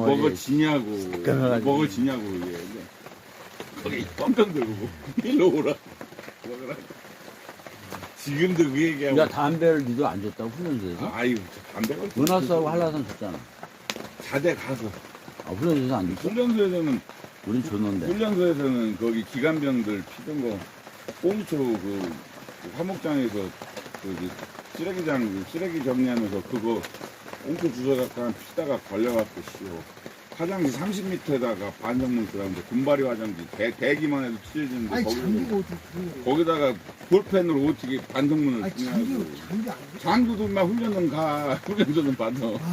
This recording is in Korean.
먹어지냐고. 먹어지냐고, 이게. 거기 덤병 들고, 일로 오라. 먹으라. 지금도 그 얘기하고. 야, 담배를 니도 안 줬다고, 훈련소에서? 아유, 담배가. 은하수하고 한라산 줬잖아. 자대 가서. 아, 훈련소에서 안 줬어? 훈련소에서는, 우린 줬는데. 훈련소에서는 거기 기관병들 피던 거, 꽁초 화목장에서, 쓰레기 정리하면서 그거 꽁초 주워갖고 피다가 걸려갖고, 화장지 30m에다가 반정문 들어가는데 군바리 화장지 대기만 해도 찢어지는데 아니 장비가 어떻게 그래. 거기다가 볼펜으로 어떻게 반정문을 아니 그냥 장비 안 돼. 장교도 막 훈련은 가 훈련소는 받아 아,